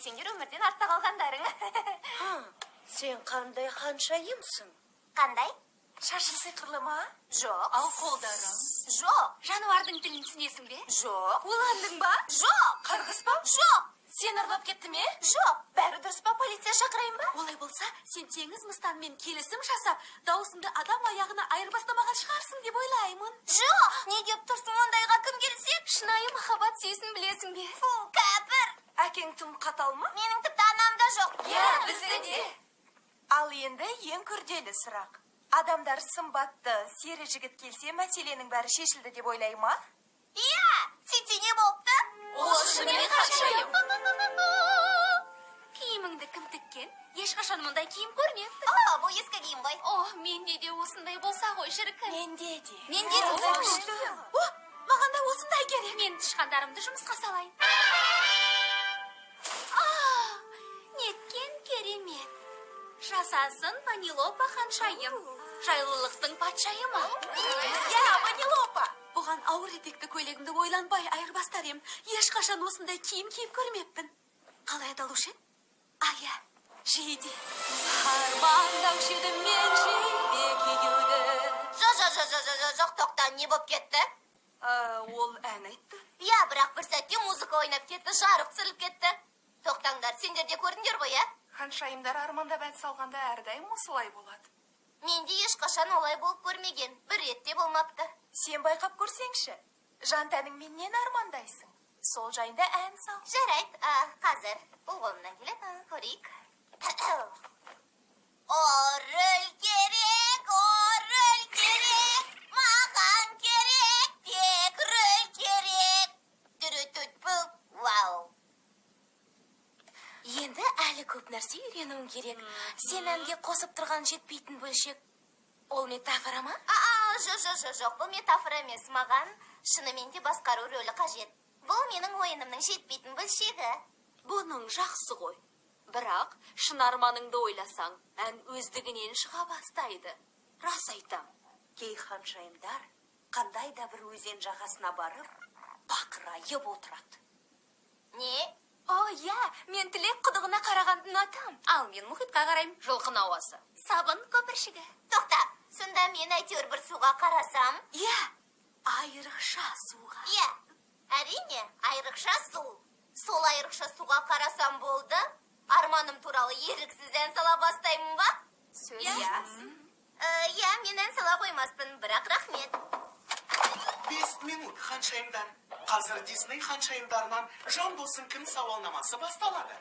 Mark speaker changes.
Speaker 1: сендер өмірден артта қалғандарың.
Speaker 2: Сен қандай ханшайымсың?
Speaker 1: Қандай?
Speaker 3: Шашың сиқырлы ма?
Speaker 1: Жоқ.
Speaker 3: Ал қолдарың?
Speaker 1: Жоқ.
Speaker 3: Жануардың тілін түсінесің бе?
Speaker 1: Жоқ.
Speaker 3: Уландың ба?
Speaker 1: Жоқ.
Speaker 3: Қарғыс па?
Speaker 1: Жоқ.
Speaker 3: Сен ұрлап кетті ме?
Speaker 1: Жоқ. Бәрі дұрыс па, полиция шақырайын ба?
Speaker 3: Олай болса, сен теңіз мыстанмен келісім жасап, даусыңды адам аяғына айырбастамаған шығарсың деп ойлаймын.
Speaker 1: Жоқ. Не деп тұрсың, ондайға кім келсек?
Speaker 3: Шынайы махаббат сүйсін білесің бе?
Speaker 1: Фу, кәпір.
Speaker 3: Әкең тым қатал ма?
Speaker 1: Менің тіпті анам да жоқ.
Speaker 3: Иә, бізде де.
Speaker 4: Ал енді ең күрделі сұрақ. Адамдар сымбатты, сері жігіт келсе, мәселенің бәрі шешілді деп ойлай ма?
Speaker 1: Иә, сөйтсе не болыпты?
Speaker 3: Ол шынымен ханшайым. Киіміңді кім тіккен? Ешқашан мұндай киім көрмеппін.
Speaker 1: Бұл ескі киім ғой.
Speaker 3: Менде де осындай болса ғой, шіркін.
Speaker 4: Менде де.
Speaker 1: Менде де.
Speaker 3: Маған да осындай керек. Мен тышқандарымды жұмысқа салайын. Неткен керемет. Жасасын Ванилопа ханшайым. Жайлылықтың патшайымы.
Speaker 4: Иә, Ванилопа.
Speaker 3: Бұған ауыр етекті көйлегімді ойланбай айырбастар ем. Ешқашан осындай киім киіп көрмеппін. Қалай аталушы еді? Иә, жейде. Армандаушы едім мен жейде кегеуді.
Speaker 1: Жоқ, тоқта, не боп кетті?
Speaker 3: Ол ән айтты.
Speaker 1: Иә, бірақ бір сәтте музыка ойнап кетті, жарық түсіріліп кетті. Тоқтаңдар, сендер де көрдіңдер ғой, ә?
Speaker 4: Ханшайымдар армандап ән салғанда әрдайым осылай болады.
Speaker 1: Менде ешқашан олай болып көрмеген, бір ретте болмапты.
Speaker 4: Сен байқап көрсеңші, жан тәніңмен армандайсың? Сол жайында ән сал.
Speaker 1: Жарайды, қазір бұл қолымнан келеді, көрейік. Орыл керек, маған керек, тек рөл керек. Дүрүтүтпу, вау.
Speaker 2: Енді әлі көп нәрсе үйренуің керек. Сен әнге қосып тұрған жетпейтін бөлшек. Ол метафора ма?
Speaker 1: Жоқ, бұл метафора емес, маған шынымен де басқару рөлі қажет. Бұл менің ойынымның жетпейтін бөлшегі.
Speaker 3: Бұның жақсы ғой. Бірақ шын арманыңды ойласаң, ән өздігінен шыға бастайды. Рас айтам.
Speaker 2: Кей ханшайымдар қандай да бір өзен жағасына барып, бақырайып отырады.
Speaker 1: Не?
Speaker 3: Иә, мен тілек құдығына қарағанды ұнатам. Ал мен мұхитқа қараймын, жылқын ауасы. Сабын көпіршігі.
Speaker 1: Тоқта, сонда мен әйтеуір бір суға қарасам?
Speaker 3: Иә, айрықша суға.
Speaker 1: Иә, әрине, айрықша су. Сол айрықша суға қарасам болды. Арманым туралы еріксіз ән сала бастаймын ба? Иә, мен ән сала қоймаспын, бірақ рахмет.
Speaker 5: 5 минут ханшайымдар. Қазір Дисней ханшайымдарынан жан болсын кім сауалнамасы басталады.